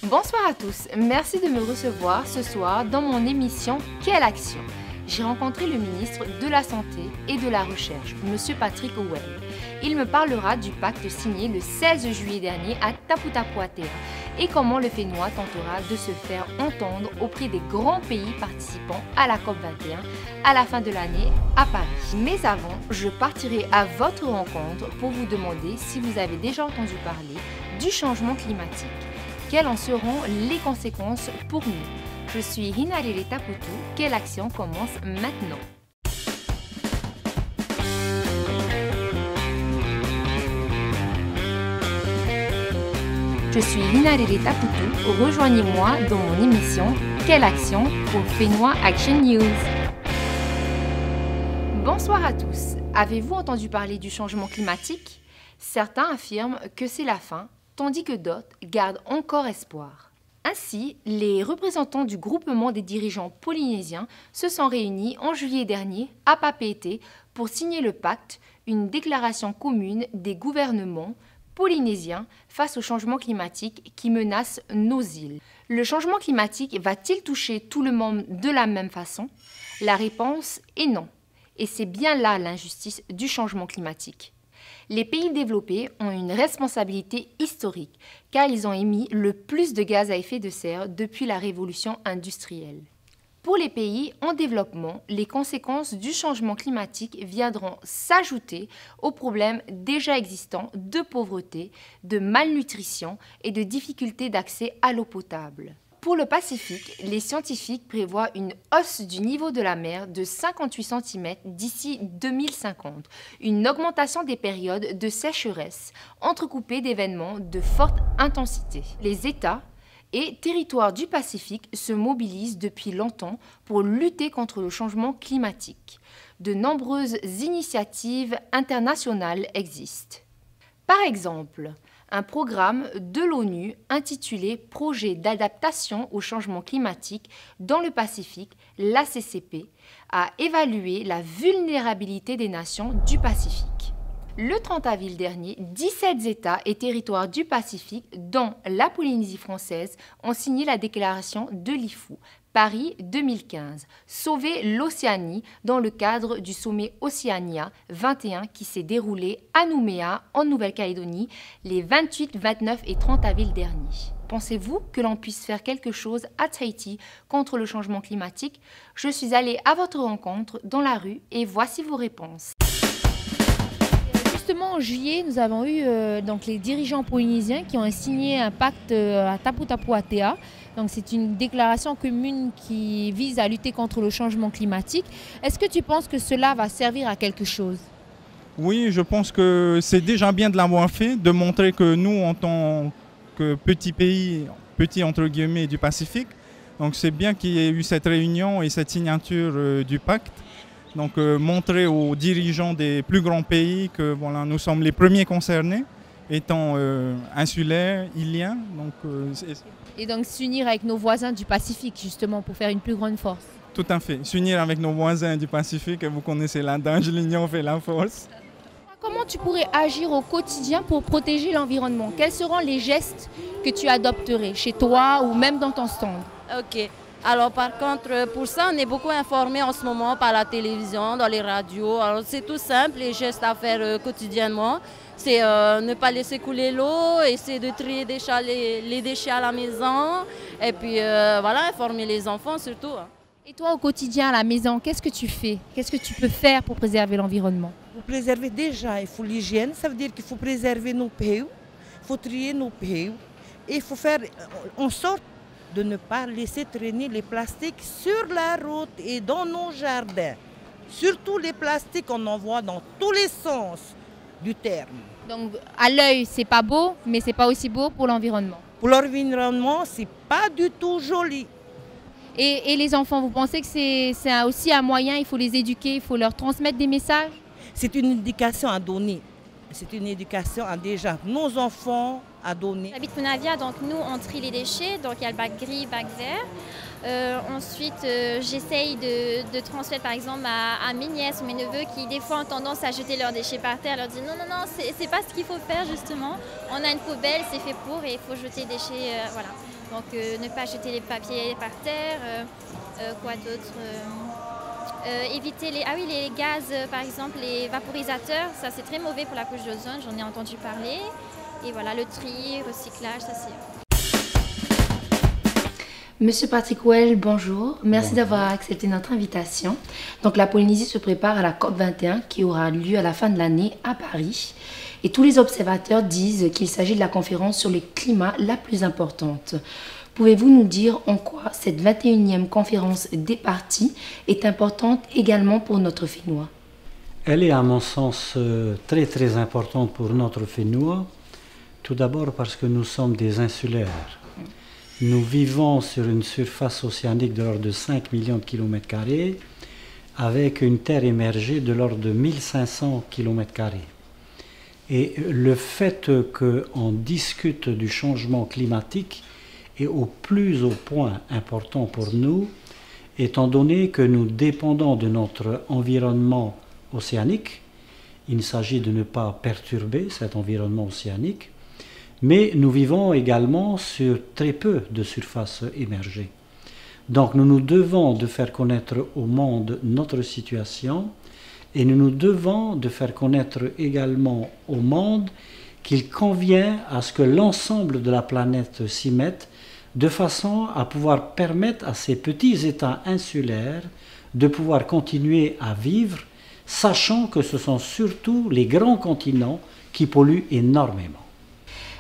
Bonsoir à tous, merci de me recevoir ce soir dans mon émission Quelle action? J'ai rencontré le ministre de la Santé et de la Recherche, M. Patrick Ouel. Il me parlera du pacte signé le 16 juillet dernier à Tapu-Tapu-Atea et comment le Fénois tentera de se faire entendre auprès des grands pays participants à la COP21 à la fin de l'année à Paris. Mais avant, je partirai à votre rencontre pour vous demander si vous avez déjà entendu parler du changement climatique. Quelles en seront les conséquences pour nous? Je suis Hinarere Taputu. Quelle action commence maintenant? Je suis Hinarere Taputu. Rejoignez-moi dans mon émission Quelle action pour Fénois Action News. Bonsoir à tous. Avez-vous entendu parler du changement climatique? Certains affirment que c'est la fin, tandis que d'autres gardent encore espoir. Ainsi, les représentants du groupement des dirigeants polynésiens se sont réunis en juillet dernier à Papeete pour signer le pacte, une déclaration commune des gouvernements polynésiens face au changement climatique qui menace nos îles. Le changement climatique va-t-il toucher tout le monde de la même façon? La réponse est non. Et c'est bien là l'injustice du changement climatique. Les pays développés ont une responsabilité historique car ils ont émis le plus de gaz à effet de serre depuis la révolution industrielle. Pour les pays en développement, les conséquences du changement climatique viendront s'ajouter aux problèmes déjà existants de pauvreté, de malnutrition et de difficultés d'accès à l'eau potable. Pour le Pacifique, les scientifiques prévoient une hausse du niveau de la mer de 58 cm d'ici 2050, une augmentation des périodes de sécheresse entrecoupées d'événements de forte intensité. Les États et territoires du Pacifique se mobilisent depuis longtemps pour lutter contre le changement climatique. De nombreuses initiatives internationales existent. Par exemple, un programme de l'ONU intitulé Projet d'adaptation au changement climatique dans le Pacifique, l'ACCP, a évalué la vulnérabilité des nations du Pacifique. Le 30 avril dernier, 17 États et territoires du Pacifique, dont la Polynésie française, ont signé la déclaration de Lifou, Paris 2015, Sauver l'Océanie dans le cadre du sommet Océania 21 qui s'est déroulé à Nouméa, en Nouvelle-Calédonie, les 28, 29 et 30 avril dernier. Pensez-vous que l'on puisse faire quelque chose à Tahiti contre le changement climatique? Je suis allée à votre rencontre dans la rue et voici vos réponses. Justement, en juillet, nous avons eu donc les dirigeants polynésiens qui ont signé un pacte à Tapu-Tapu-Atea. Donc, c'est une déclaration commune qui vise à lutter contre le changement climatique. Est-ce que tu penses que cela va servir à quelque chose? Oui, je pense que c'est déjà bien de l'avoir fait, de montrer que nous, en tant que petit pays, petit entre guillemets du Pacifique, donc c'est bien qu'il y ait eu cette réunion et cette signature du pacte. Donc montrer aux dirigeants des plus grands pays que voilà, nous sommes les premiers concernés, étant insulaires, îliens. Et donc s'unir avec nos voisins du Pacifique justement pour faire une plus grande force. Tout à fait, s'unir avec nos voisins du Pacifique, vous connaissez l'adage, l'union fait la force. Comment tu pourrais agir au quotidien pour protéger l'environnement? Quels seront les gestes que tu adopterais chez toi ou même dans ton stand? Ok. Alors par contre, pour ça, on est beaucoup informé en ce moment par la télévision, dans les radios. Alors c'est tout simple, les gestes à faire quotidiennement. C'est ne pas laisser couler l'eau, essayer de trier les déchets à la maison. Et puis voilà, informer les enfants surtout. Et toi au quotidien à la maison, qu'est-ce que tu fais? Qu'est-ce que tu peux faire pour préserver l'environnement? Pour préserver déjà, il faut l'hygiène, ça veut dire qu'il faut préserver nos pays, il faut trier nos pays. Et il faut faire en sorte de ne pas laisser traîner les plastiques sur la route et dans nos jardins. Surtout les plastiques qu'on envoie dans tous les sens du terme. Donc à l'œil, c'est pas beau, mais c'est pas aussi beau pour l'environnement. Pour l'environnement, c'est pas du tout joli. Et les enfants, vous pensez que c'est aussi un moyen, il faut les éduquer, il faut leur transmettre des messages? C'est une éducation à donner. C'est une éducation à déjà nos enfants, à donner. J'habite Punavia, donc nous on trie les déchets, donc il y a le bac gris, bac vert. Ensuite, j'essaye de transmettre par exemple à mes nièces ou mes neveux qui des fois ont tendance à jeter leurs déchets par terre. Leur dire non, c'est pas ce qu'il faut faire justement. On a une poubelle, c'est fait pour et il faut jeter les déchets, voilà. Donc ne pas jeter les papiers par terre, quoi d'autre éviter les gaz, par exemple les vaporisateurs, ça c'est très mauvais pour la couche d'ozone, j'en ai entendu parler. Et voilà, le tri, recyclage, ça c'est... Monsieur Patrick Well, bonjour. Merci d'avoir accepté notre invitation. Donc la Polynésie se prépare à la COP21 qui aura lieu à la fin de l'année à Paris. Et tous les observateurs disent qu'il s'agit de la conférence sur le climat la plus importante. Pouvez-vous nous dire en quoi cette 21e conférence des parties est importante également pour notre Fénois? Elle est à mon sens très très importante pour notre Fénois. Tout d'abord parce que nous sommes des insulaires. Nous vivons sur une surface océanique de l'ordre de 5 millions de kilomètres carrés avec une terre émergée de l'ordre de 1500 kilomètres carrés. Et le fait qu'on discute du changement climatique est au point important pour nous, étant donné que nous dépendons de notre environnement océanique. Il s'agit de ne pas perturber cet environnement océanique, mais nous vivons également sur très peu de surfaces émergées. Donc nous nous devons de faire connaître au monde notre situation et nous nous devons de faire connaître également au monde qu'il convient à ce que l'ensemble de la planète s'y mette de façon à pouvoir permettre à ces petits États insulaires de pouvoir continuer à vivre, sachant que ce sont surtout les grands continents qui polluent énormément.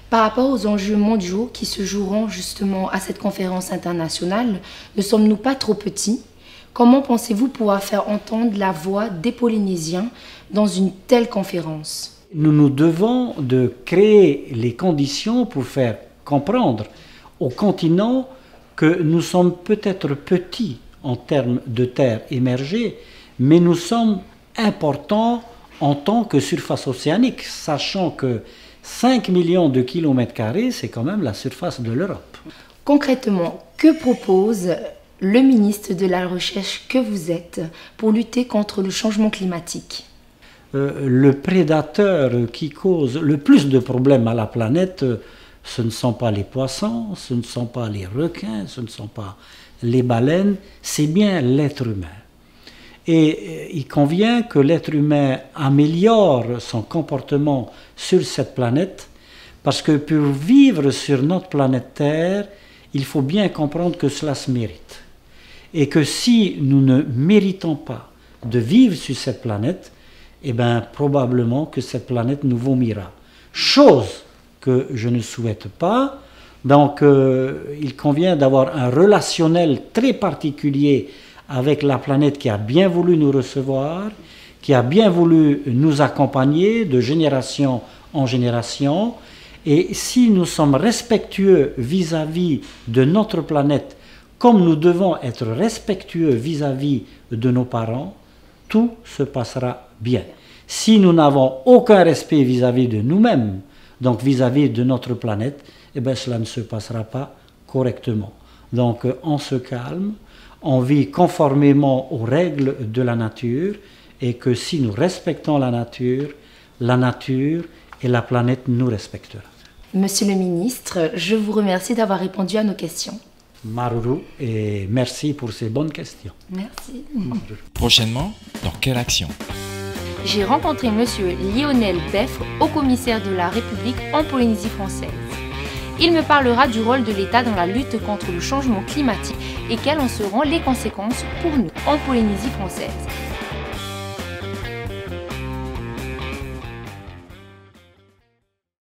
Par rapport aux enjeux mondiaux qui se joueront justement à cette conférence internationale, ne sommes-nous pas trop petits? Comment pensez-vous pouvoir faire entendre la voix des Polynésiens dans une telle conférence? Nous nous devons de créer les conditions pour faire comprendre au continent que nous sommes peut-être petits en termes de terres émergées, mais nous sommes importants en tant que surface océanique, sachant que 5 millions de kilomètres carrés, c'est quand même la surface de l'Europe. Concrètement, que propose le ministre de la Recherche que vous êtes pour lutter contre le changement climatique? Le prédateur qui cause le plus de problèmes à la planète, ce ne sont pas les poissons, ce ne sont pas les requins, ce ne sont pas les baleines, c'est bien l'être humain. Et il convient que l'être humain améliore son comportement sur cette planète, parce que pour vivre sur notre planète Terre, il faut bien comprendre que cela se mérite. Et que si nous ne méritons pas de vivre sur cette planète, eh bien probablement que cette planète nous vomira. Chose que je ne souhaite pas. Donc il convient d'avoir un relationnel très particulier avec la planète qui a bien voulu nous recevoir, qui a bien voulu nous accompagner de génération en génération. Et si nous sommes respectueux vis-à-vis de notre planète, comme nous devons être respectueux vis-à-vis de nos parents, tout se passera bien. Si nous n'avons aucun respect vis-à-vis de nous-mêmes, donc vis-à-vis de notre planète, eh bien cela ne se passera pas correctement. Donc on se calme, on vit conformément aux règles de la nature, et que si nous respectons la nature et la planète nous respecteront. Monsieur le ministre, je vous remercie d'avoir répondu à nos questions. Maruru, et merci pour ces bonnes questions. Merci. Prochainement, dans quelle action? J'ai rencontré monsieur Lionel Beffre, haut-commissaire de la République en Polynésie française. Il me parlera du rôle de l'État dans la lutte contre le changement climatique et quelles en seront les conséquences pour nous en Polynésie française.